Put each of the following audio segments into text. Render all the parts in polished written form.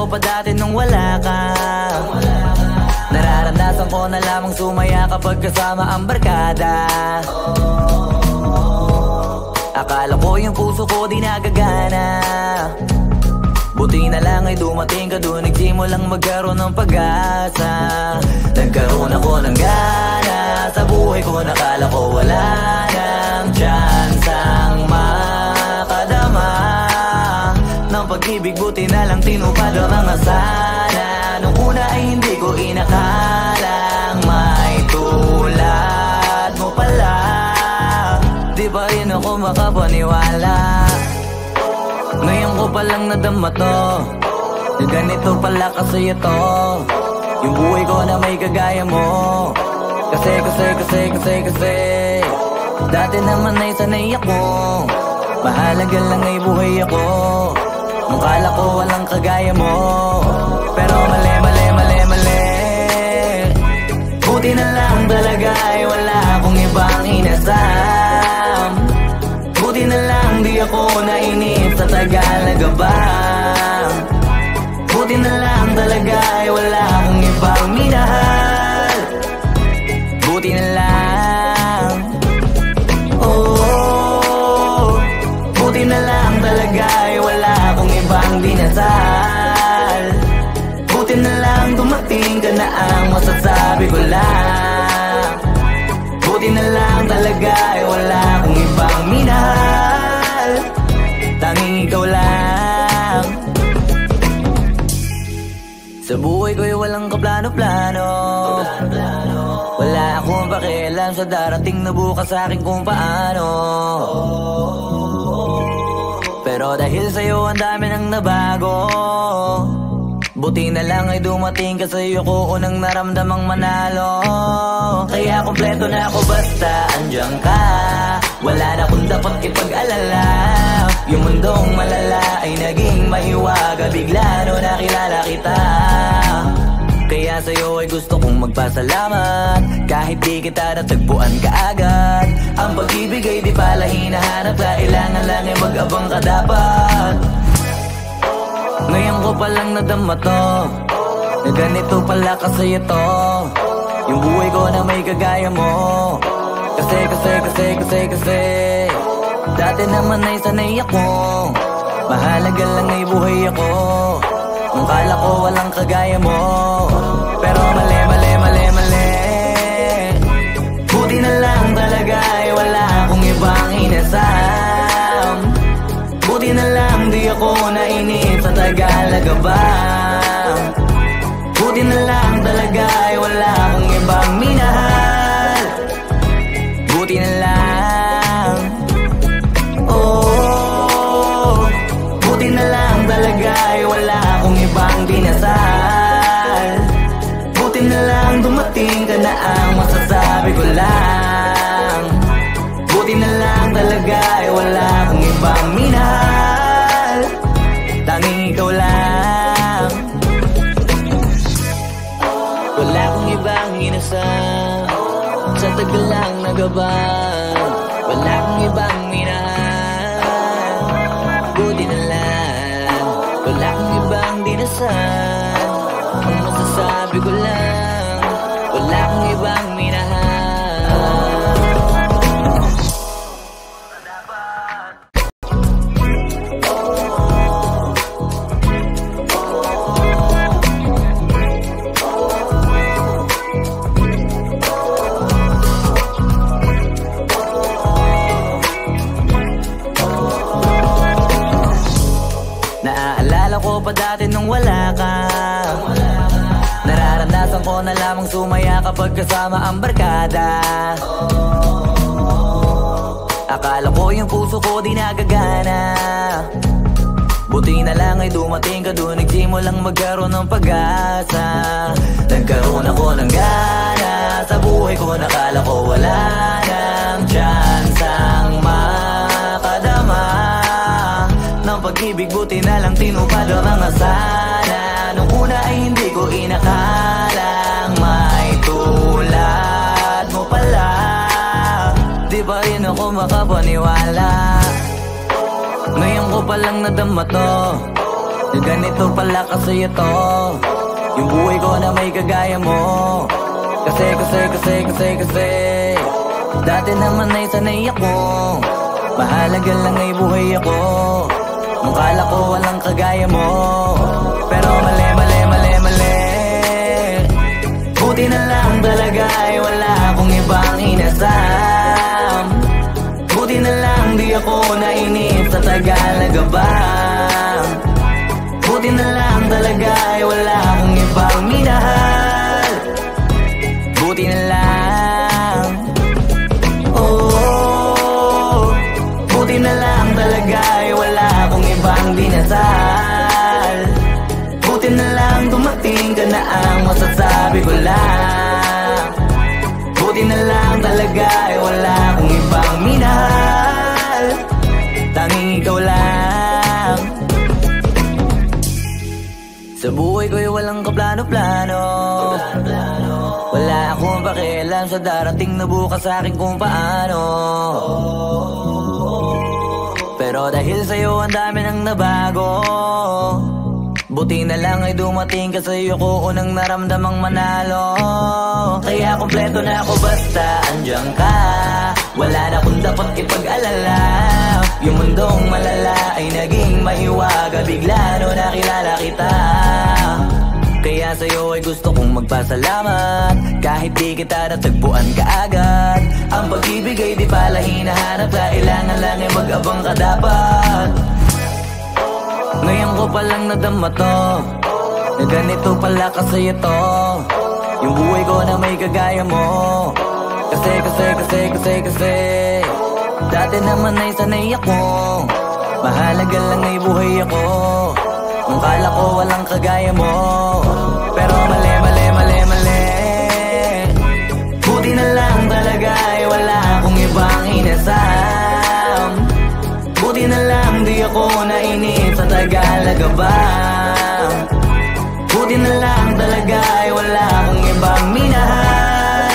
ko pa dati nung wala ka. Nararanasan ko na lamang sumaya kapag kasama ang barkada. Akala ko yung puso ko di nagagana. Buti na lang ay dumating ka dun, nagsimulang magkaroon ng pag-asa. Nagkaroon ako ng gana sa buhay ko, nakala ko wala nang tsansang makadama ng pag-ibig. Buti na lang tinupad ang mga sana. Nung una ay hindi ko inakalang may tulad mo pala. Di pa rin ako makapaniwala. Ngayon ko palang nadama to, na ganito pala kasi ito yung buhay ko na may kagaya mo. Kasi dati naman ay sanay ako, mahalaga lang ay buhay ako. Nung kala ko walang kagaya mo, pero mali. Buti na lang talaga ay wala akong ibang inasam. Buti na lang di ako nainip sa Tagalaga ba. Buti na lang talaga ay wala akong ibang minahal. Buti na lang, oh, buti na lang talaga ay wala akong ibang dinasal. Buti na lang dumating ka na ang masasabi ko lang. Buti na lang talaga ay wala akong ibang minahal. Tanging ikaw lang. Sa buhay ko'y walang kaplano-plano. Wala akong pakialam sa darating na bukas sa akin kung paano. Pero dahil sa'yo ang dami nang nabago. Buti na lang ay dumating ka, sa'yo ko unang naramdamang manalo. Kaya kompleto na ako basta andyan ka. Wala na kung dapat ipag-alala. Yung mundong malala ay naging mahiwaga bigla no nakilala kita. Kaya sa'yo ay gusto kong magpasalamat. Kahit di kita natagpuan kaagad. Ang pag-ibig ay di pala hinahanap, kailangan lang ay mag-abang ka dapat. Ngayon ko palang nadama to, na ganito pala kasi ito yung buhay ko na may kagaya mo. Kasi dati naman ay sanay ako, mahalaga lang ay buhay ako. Nung kala ko walang kagaya mo, pero mali. Buti na lang talaga ay wala akong ibang inasam. Buti na lang di ako nainip sa Tagalaga ba. Buti na lang talaga ay wala akong ibang minahal. Buti na lang, oh, buti na lang talaga ay wala akong ibang dinasal. Buti na lang dumating ka na ang masasabi ko lang. Buti na lang talaga ay wala akong ibang minahal. Tanging ikaw lang. Wala akong ibang inasam sa tagal lang nagabang. Wala akong ibang minahal. Buti na lang. Wala akong ibang dinasal. Ang masasabi ko lang, wala akong ibang minahal. Pa dati nung wala ka. Nararanasan ko na lamang sumaya kapag kasama ang barkada. Akala ko yung puso ko di nagagana. Buti na lang ay dumating ka dun, nagsimulang magkaroon ng pag-asa. Nagkaroon ako ng gana sa buhay ko, nakala ko wala nang tsansang makadama ng pag-ibig. Buti na lang tinupad ang mga sana. Nung una ay hindi ko inakalang may tulad mo pala. Di pa rin ako makapaniwala. Ngayon ko palang nadama to, na ganito pala kasi ito, yung buhay ko na may kagaya mo. Kasi dati naman ay sanay ako, mahalaga lang ay buhay ako. Nung kala ko walang kagaya mo, pero mali. Buti na lang talaga ay wala akong ibang inasam. Buti na lang di ako nainip sa Tagalaga ba. Buti na lang talaga ay wala akong ibang minahal. Buti na lang, oh, buti na lang talaga ay wala akong ibang dinasal. Buti na lang dumating ka na ang masasabi ko lang. Buti na lang talaga ay wala akong ibang minahal, tanging ikaw lang. Sa buhay ko'y walang kaplano-plano, wala akong pakialam sa darating na bukas sa akin kung paano. Pero dahil sa'yo ang dami nang nabago, buti na lang ay dumating ka sa'yo ko unang naramdamang manalo. Kaya kompleto na ako basta andyan ka, wala na akong dapat ipag-alala. Yung mundong malala ay naging mahiwaga bigla no nakilala kita. Kaya sa'yo ay gusto kong magpasalamat, kahit di kita natagpuan kaagad. Ang pag-ibig ay di pala hinahanap, kailangan lang ay mag-abang ka dapat. Ngayon ko palang nadama to, na ganito pala kasi ito, yung buhay ko na may kagaya mo. Kasi dati naman ay sanay ako, mahalaga lang ay buhay ako. Nung kala ko walang kagaya mo, pero mali. Buti na lang talaga ay wala akong ibang inasam. Buti na lang di ako nainip sa Tagalaga ba. Buti na lang talaga ay wala akong ibang minahal.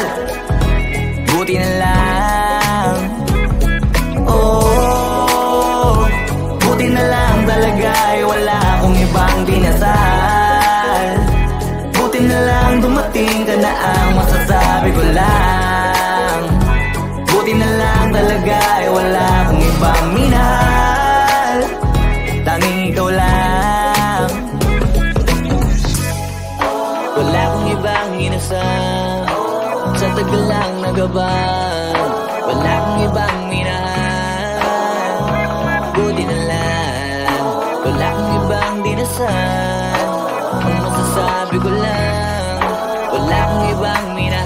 Buti na lang, oh, buti na lang talaga ay wala akong ibang dinasal. Buti na lang dumating ka na ang masasabi ko lang. Buti na lang talaga ay wala akong ibang minahal, tanging ikaw lang. Wala akong ibang inasal, sa tagal lang nagabang. Wala akong ibang minahal, buti na lang. Wala akong ibang dinasal, ang masasabi ko lang, wala akong ibang minahal.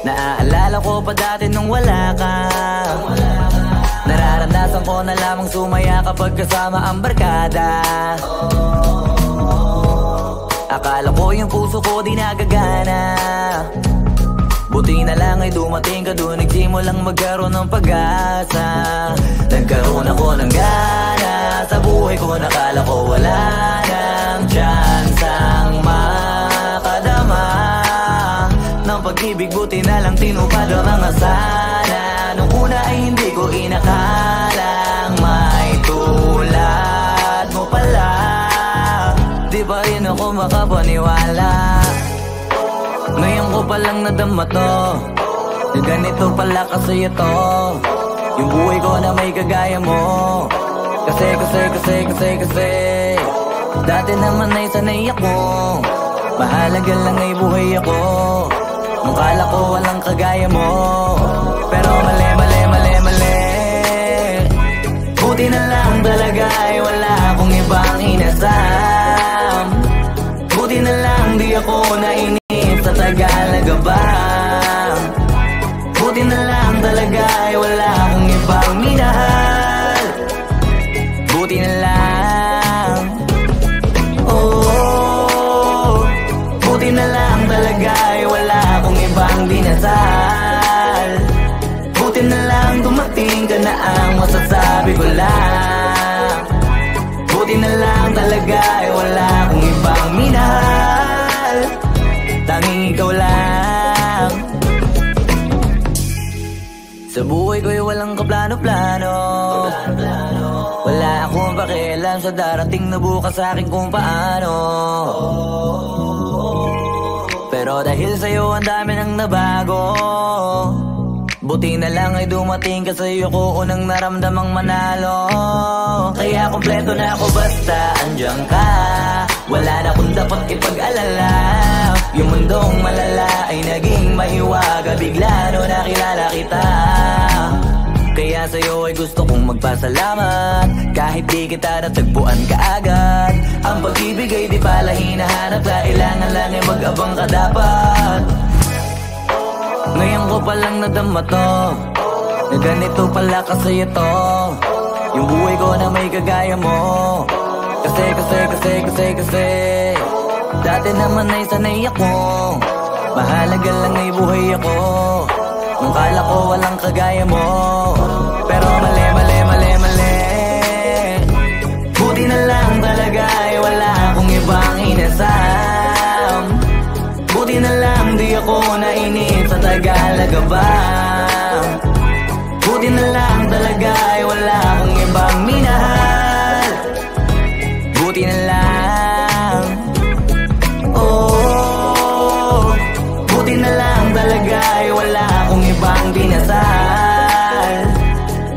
Naaalala ko pa dati nung wala ka, nararanasan ko na lamang sumaya kapag kasama ang barkada. Akala ko yung puso ko di nagagana, buti na lang ay dumating ka doon, nagsimulang magkaroon ng pag-asa. Nagkaroon ako ng gana sa buhay ko, nakala ko wala nang tsansang makadama ng pag-ibig. Buti na lang tinupad ang mga sana, nung una ay hindi ko inakalang may tulad mo pala. Di pa rin ako makapaniwala, ngayon ko palang nadama to, na ganito pala kasi ito, yung buhay ko na may kagaya mo. Kasi dati naman ay sanay ako, mahalaga lang ay buhay ako. Nung kala ko walang kagaya mo, pero mali. Buti na lang talaga ay wala akong ibang inasam. Buti na lang di ako nainip sa Tagalaga ba. Buti na lang talaga ay wala akong ibang minahal. Buti na lang, oh, buti na lang talaga ay wala akong ibang dinasal. masasabi ko lang, buti na lang talaga ay wala akong ibang minahal, tanging ikaw lang. Sa buhay ko'y walang kaplano-plano, wala akong pakialam sa darating na bukas sa akin kung paano. Pero dahil sa'yo ang dami nang nabago, buti na lang ay dumating ka, sa'yo ko unang naramdamang manalo. Kaya kompleto na ako basta andyan ka, wala na akong dapat ipag-alala. Yung mundong malala ay naging mahiwaga bigla no nakilala kita. Kaya sa'yo ay gusto kong magpasalamat, kahit di kita natagpuan kaagad. Ang pag-ibig ay di pala hinahanap, kailangan lang ay mag-abang ka dapat. Ngayon ko palang nadama to, na ganito pala kasi ito, yung buhay ko na may kagaya mo. Kasi dati naman ay sanay ako, mahalaga lang ay buhay ako. Nung kala ko walang kagaya mo, pero mali. Buti na lang talaga ay wala akong ibang inasam. Buti na lang di ako nainip sa Tagalaga ba. Buti na lang talaga ay wala akong ibang minahal. Buti na lang, oh, buti na lang talaga ay wala akong ibang dinasal.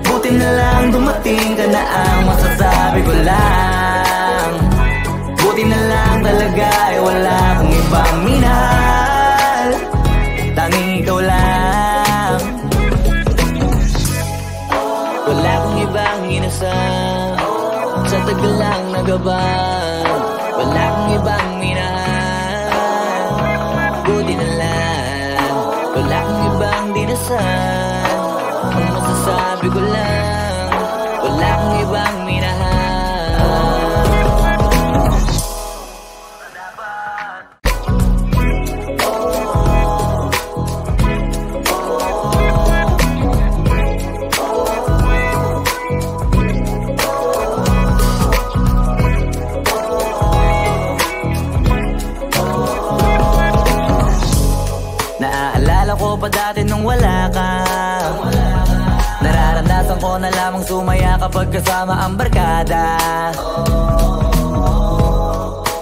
Buti na lang dumating ka na ang masasabi ko lang. Buti na lang talaga ay wala akong ibang minahal, tanging ikaw lang. Wala akong ibang inasal, sa tagal lang nagabang. Wala akong ibang minahal, buti na lang. Wala akong ibang dinasal, ang masasabi ko lang, wala akong ibang minahal. Naaalala ko pa dati nung wala ka, nararanasan ko na lamang sumaya kapag kasama ang barkada.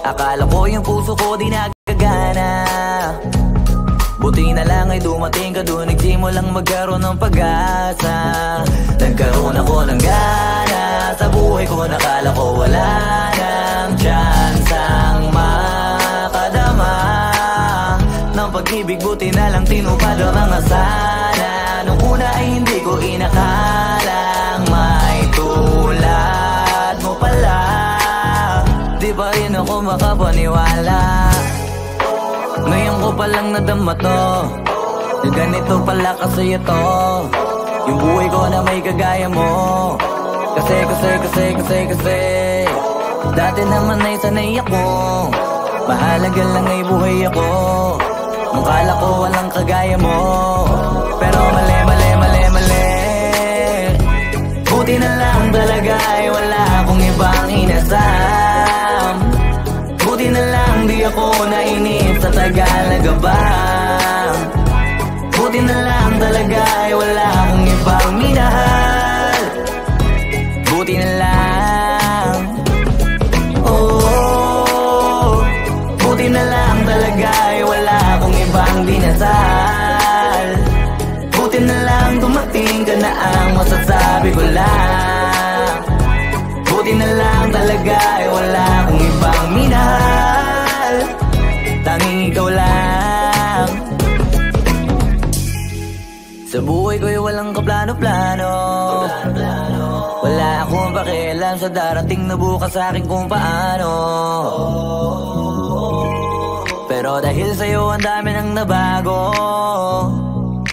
Akala ko yung puso ko di nagagana, buti na lang ay dumating ka, doon nagsimulang magkaroon ng pag-asa. Nagkaroon ako ng gana sa buhay ko, nakala ko wala nang tsansang makadama ng pag-ibig. Buti na lang tinupad ang mga sana, nung una ay hindi ko inakalang may tulad mo pala. Di pa rin ako makapaniwala, ngayon ko palang nadama to, na ganito pala kasi ito, yung buhay ko na may kagaya mo. Kasi dati naman ay sanay ako, mahalaga lang ay buhay ako. Nung kala ko walang kagaya mo, pero mali. Buti na lang talaga ay wala akong ibang inasam. Buti na lang di ako nainip sa Tagalaga ba. Buti na lang talaga ay wala akong ibang minahal. Buti na lang, oh, buti na lang talaga ay wala akong ibang dinasal. Buti na lang dumating ka na ang masasabi ko lang. Buti na lang talaga ay wala akong ibang minahal, tanging ikaw lang. Sa buhay ko'y walang kaplano-plano, wala akong pakialam sa darating na bukas sa akin kung paano. Pero dahil sa'yo ang dami nang nabago,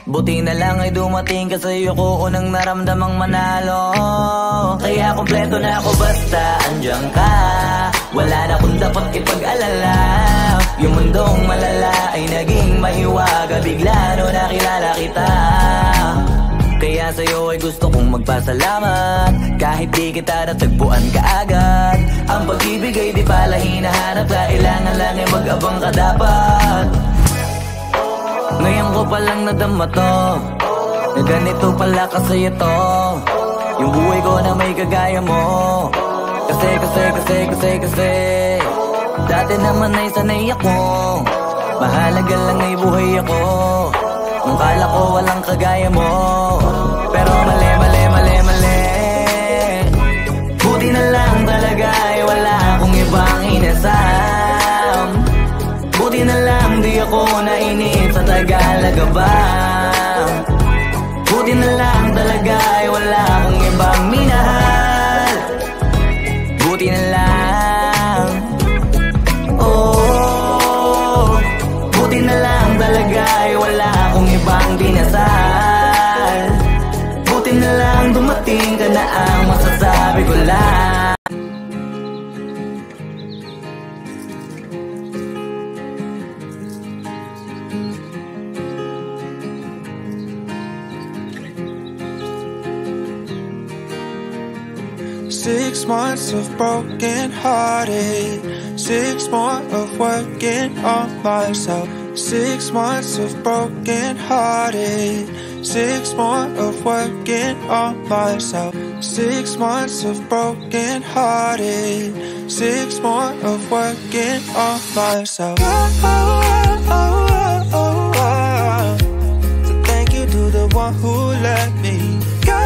buti na lang ay dumating ka, sa'yo ko unang naramdamang manalo. Kaya kompleto na ako basta andyan ka, wala na akong dapat ipag-alala. Yung mundong malala ay naging mahiwaga bigla no nakilala kita. Kaya nga sa'yo ay gusto kong magpasalamat. Kahit di kita natagpuan kaagad, ang pag-ibig ay di pala hinahanap. Kailangan lang ay mag-abang ka dapat. Ngayon ko palang nadama to, na ganito pala kasi ito, yung buhay ko na may kagaya mo. Kasi dati naman ay sanay ako, mahalaga lang ay buhay ako. Kung kala ko walang kagaya mo, pero mali. Buti na lang talaga ay wala akong ibang inasam. Buti na lang di ako nainip sa Tagalaga ba. Buti na lang talaga ay wala akong ibang minahal. Buti na lang, oh, buti na lang talaga ay wala akong ibang dinasal. Buti na lang dumating ka na, ang masasabi ko lang. 6 months of broken hearted, 6 more of working on myself. 6 months of broken hearted, 6 more of working on myself. 6 months of broken hearted, 6 more of working on myself. So thank you to the one who let me go.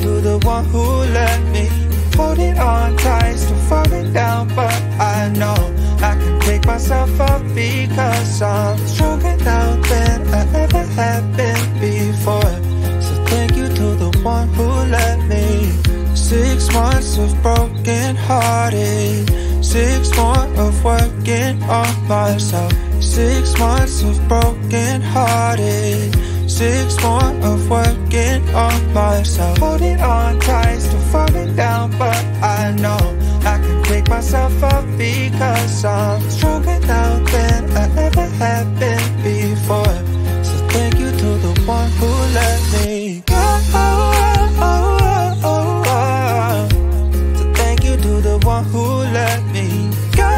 To the one who let me holding on tight, still falling down, but I know I can pick myself up because I'm stronger now than I ever have been before. So thank you to the one who let me. 6 months of broken hearted, 6 more of working on myself. 6 months of broken hearted, 6 more of working on myself. Holding on tight, still falling down, but I know I can pick myself up because I'm stronger now than I ever have been before. So thank you to the one who let me go. So thank you to the one who let me go.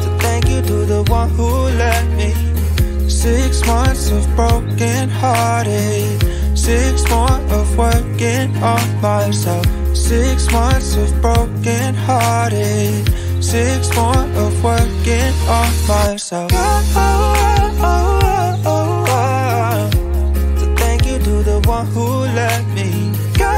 So thank you to the one who let me. 6 months of broken hearted, 6 more of working on myself. 6 months of broken hearted, 6 more of working on myself. So thank you to the one who let me go.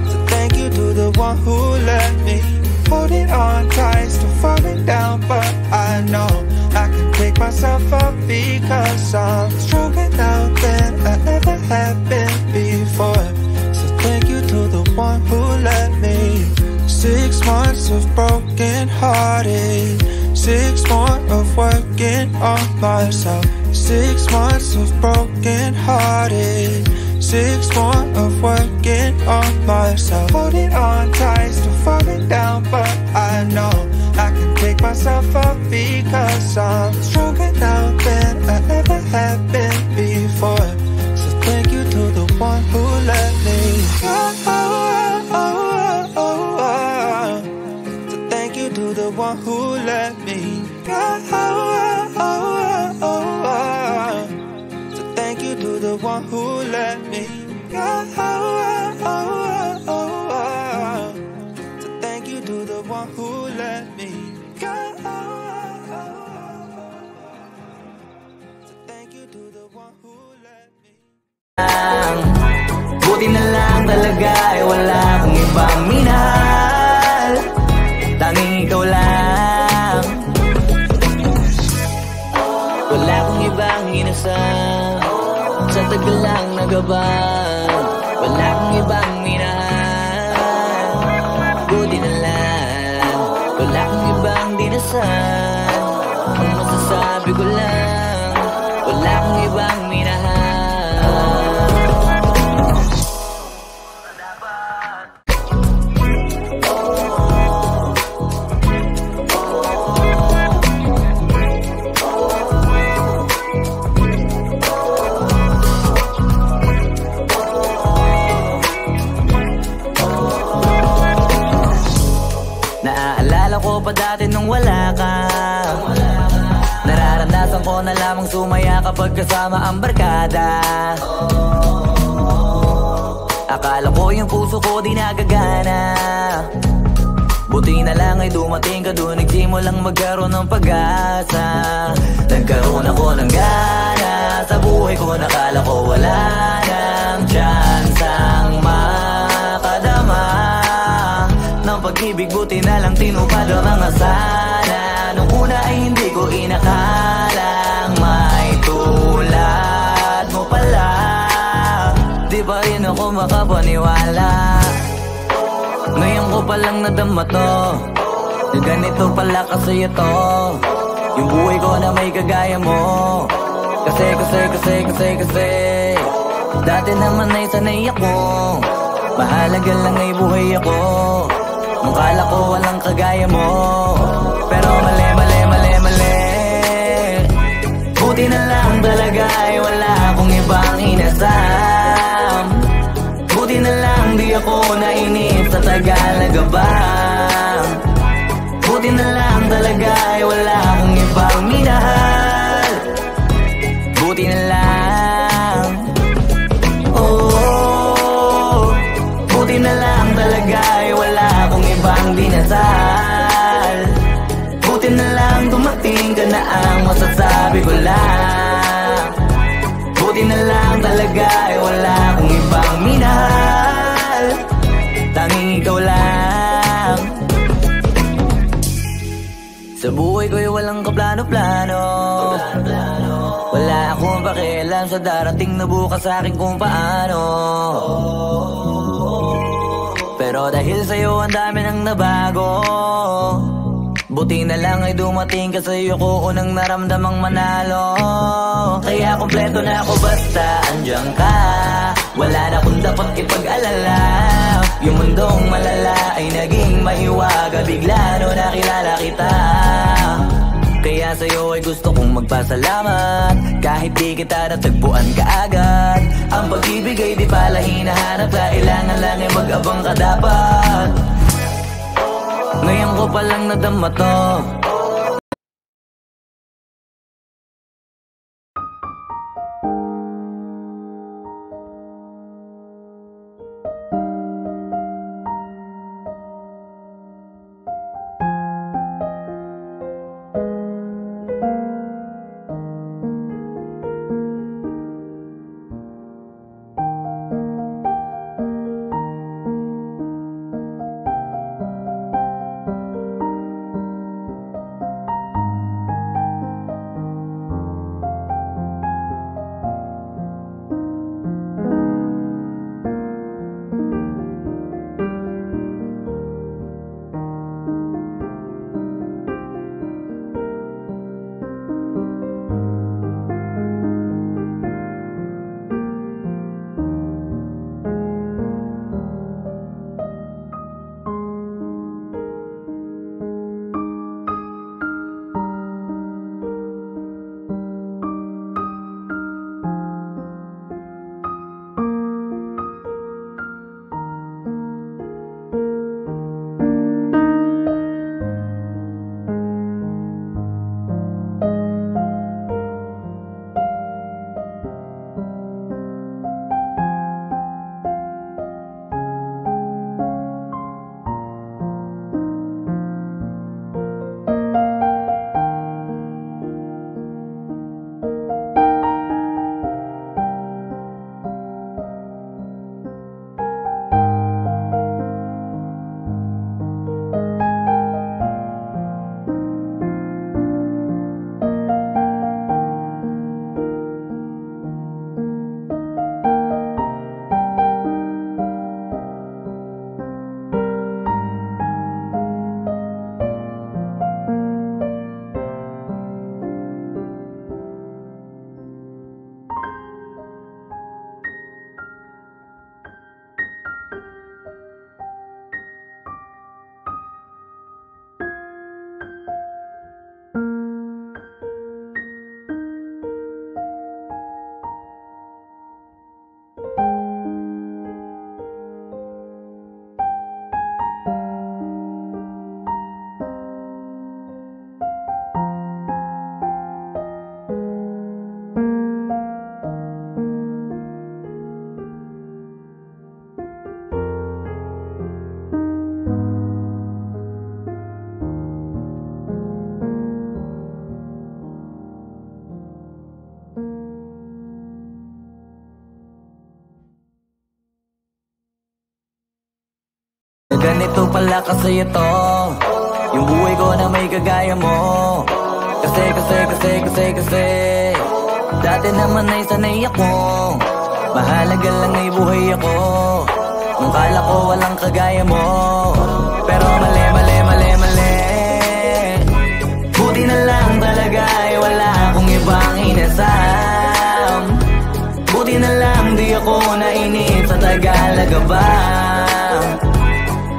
So thank you to the one who let me. Holding on tight, still falling down, but I know I can pick myself up because I'm stronger now than I ever have been before. So thank you to the one who let me. 6 months of broken hearted, 6 more of working on myself. 6 months of broken hearted, 6 more of working on myself. Holding on tight, still falling down, but I know I can pick myself up because I'm stronger now than I ever have been before. So thank you to the one who let me go. So thank you to the one who let me go. So thank you to the one who let me go. So thank you to the one who let me go. So thank you to the one who let me. Buti na lang talaga ay wala akong ibang minahal. Tanging ikaw lang. Wala akong ibang inasam. Sa tagal lang nagabang, wala akong ibang minahal. Buti na lang, wala akong ibang dinasal. Ang masasabi ko lang, wala akong ibang minahal. Akala ko pa dati nung wala ka, nararanasan ko na lamang sumaya kapag kasama ang barkada. Akala ko yung puso ko di nagagana, buti na lang ay dumating ka doon, nagsimulang magkaroon ng pag-asa. Nagkaroon ako ng gana sa buhay ko, nakala ko wala nang tsansang makadama ng pag-ibig, buti na lang tinupad ang mga sana. Nung una ay hindi ko inakalang may tulad mo pala, di pa rin ako makapaniwala. Ngayon ko palang nadama to, na ganito pala kasi ito, yung buhay ko na may kagaya mo. Kasi dati naman ay sanay ako, mahalaga lang ay buhay ako. Nung kala ko walang kagaya mo, pero mali. Buti na lang talaga ay wala akong ibang inasam. Buti na lang di ako nainip sa tagal na gabang. Buti na lang talaga ay wala akong ibang minahal. Buti na lang, oh, buti na lang talaga ay wala akong ibang dinasal. Buti na lang dumating ka na ang masasabi ko lang. Buti na lang talaga ay wala akong ibang minahal, tanging ikaw lang. Sa buhay ko'y walang kaplano-plano, wala akong pakialam sa darating na bukas sa akin kung paano. Pero dahil sa'yo ang dami nang nabago, buti na lang ay dumating ka, sa'yo ko unang naramdamang manalo. Kaya kompleto na ako basta andyan ka, wala na akong dapat ipag-alala. Yung mundong malala ay naging mahiwaga bigla no nakilala kita. Kaya sa'yo ay gusto kong magpasalamat, kahit di kita natagpuan kaagad. Ang pag-ibig ay di pala hinahanap, kailangan lang ay mag-abang ka dapat. Ngayon ko palang nadama to. ganito pala kasi ito, yung buhay ko na may kagaya mo. Kasi dati naman ay sanay ako, mahalaga lang ay buhay ako. Nung kala ko walang kagaya mo, pero mali. Buti na lang talaga ay wala akong ibang inasam. Buti na lang di ako nainip sa Tagalaga ba.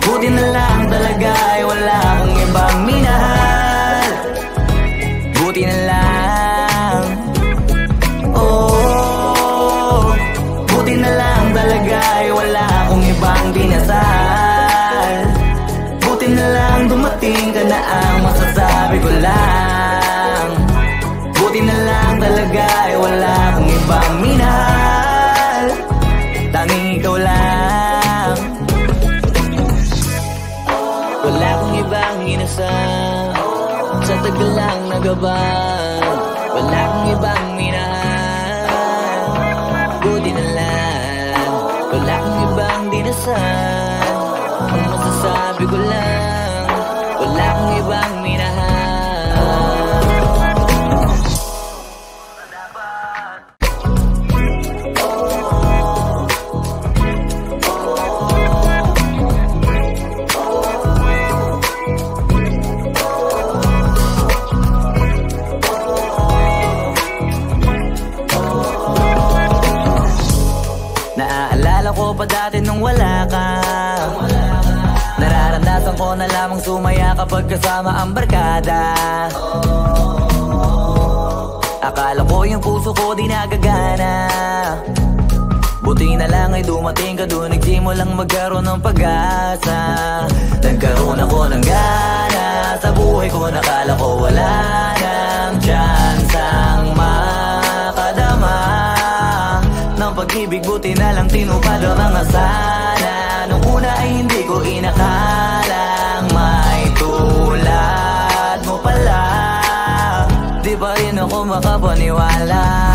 Buti na lang talaga ay wala akong ibang minahal. Buti na lang, oh, buti na lang talaga ay wala akong ibang dinasal. Buti na lang dumating ka na ang masasabi ko lang. Buti na lang talaga ay wala akong ibang minahal. Tanging ikaw lang. Wala akong ibang inasam, sa tagal lang nagabang. Wala akong ibang minahal. Buti na lang, wala akong ibang dinasal. Ang masasabi ko lang, wala akong ibang minahal. Naaalala ko pa dati nung wala ka, nararanasan ko na lamang sumaya kapag kasama ang barkada. Akala ko yung puso ko di nagagana, buti na lang ay dumating ka doon, nagsimulang magkaroon ng pag-asa. Nagkaroon ako ng gana sa buhay ko, nakala ko wala nang chance ang makadama ng pag-ibig. Buti na lang tinupad ang mga sana. Nung una ay hindi ko inakalang may tulad mo pala. Di pa rin ako makapaniwala,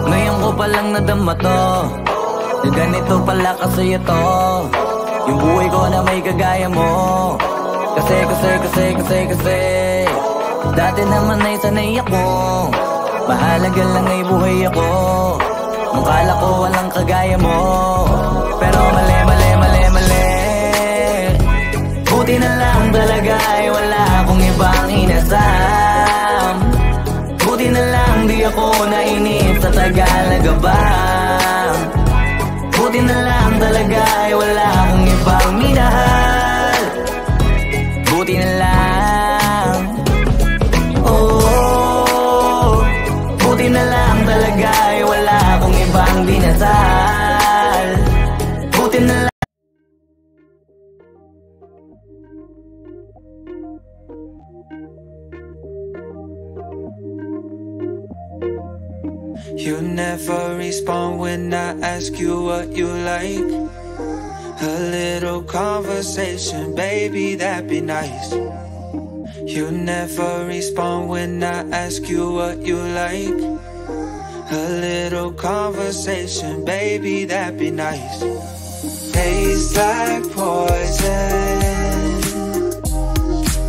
ngayon ko palang nadama to, na ganito pala kasi ito, yung buhay ko na may kagaya mo. Kasi dati naman ay sanay ako, mahalaga lang ay buhay ako. Nung kala ko walang kagaya mo, pero mali. Buti na lang talaga ay wala akong ibang inasam. Buti na lang di ako nainip sa Tagalaga ba. Buti na lang talaga ay wala akong ibang minahal. Buti na lang, oh, buti na lang talaga ay wala akong ibang dinasal. Buti na lang. You never respond when I ask you what you like. A little conversation, baby, that'd be nice. You never respond when I ask you what you like. A little conversation, baby, that'd be nice. Tastes like poison,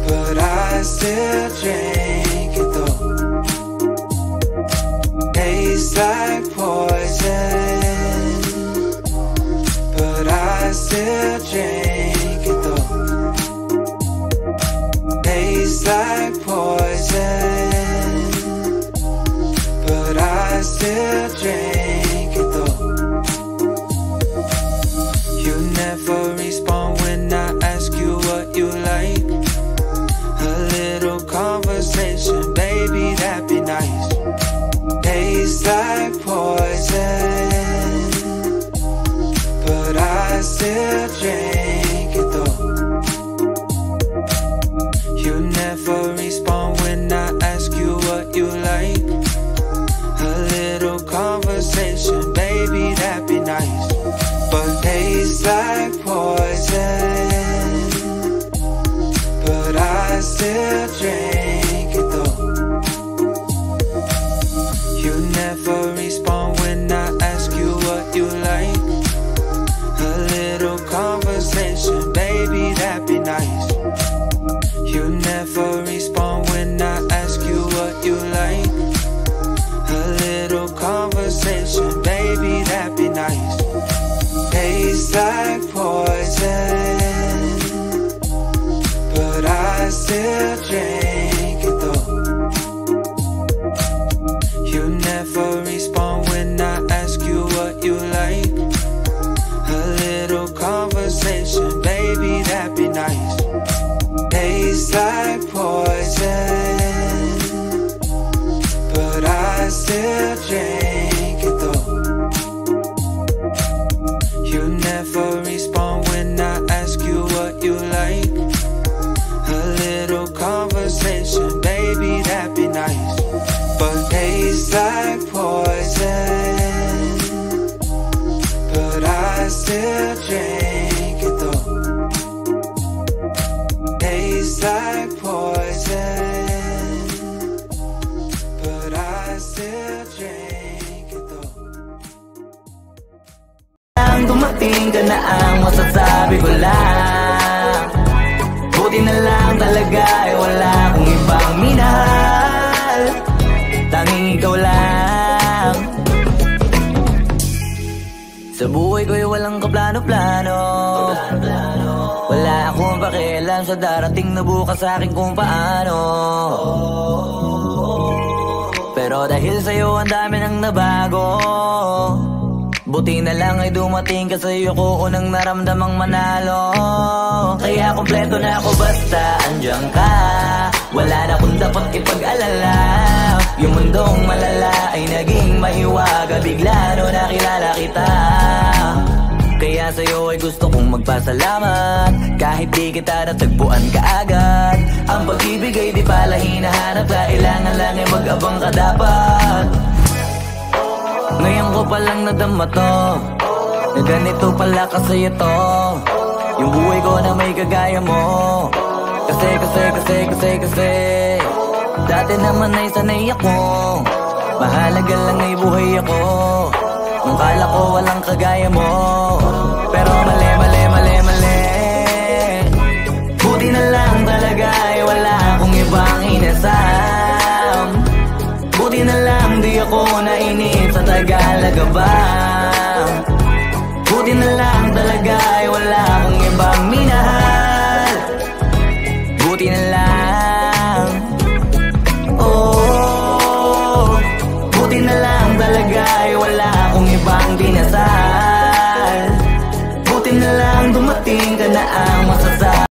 but I still drink it though. Tastes like poison, but I still drink it though. Tastes like poison, but I still drink it though. You never respond when I still drink it though. You never respond when I ask you what you like. A little conversation, baby, that'd be nice. Tastes like poison, but I still drink it though. You never respond when I ask you what you like. A little conversation, baby, that'd be nice. But tastes like poison, but I still drink it though. Tastes like poison, but I still drink it though. Ang dumating ka na ang masasabi ko lang. Buti na lang talaga ay wala akong ibang minahal. Tanging ikaw lang. Sa buhay ko'y walang kaplano-plano. Wala akong pakialam sa darating na bukas sa akin kung paano. Pero dahil sa'yo ang dami nang nabago. Buti na lang ay dumating ka sa'yo ko unang naramdamang manalo. Kaya kompleto na ako basta andyan ka. Wala na kung dapat ipag-alala. Yung mundong malala ay naging mahiwaga. Bigla no nakilala kita. Kaya sa'yo ay gusto kong magpasalamat. Kahit di kita natagpuan kaagad. Ang pag-ibig ay di pala hinahanap. Kailangan lang ay mag-abang ka dapat. Ngayon ko palang nadama to, na ganito pala kasi ito. Yung buhay ko na may kagaya mo. Kasi dati naman ay sanay ako. Mahalaga lang ay buhay ako. Nung kala ko walang kagaya mo. Pero mali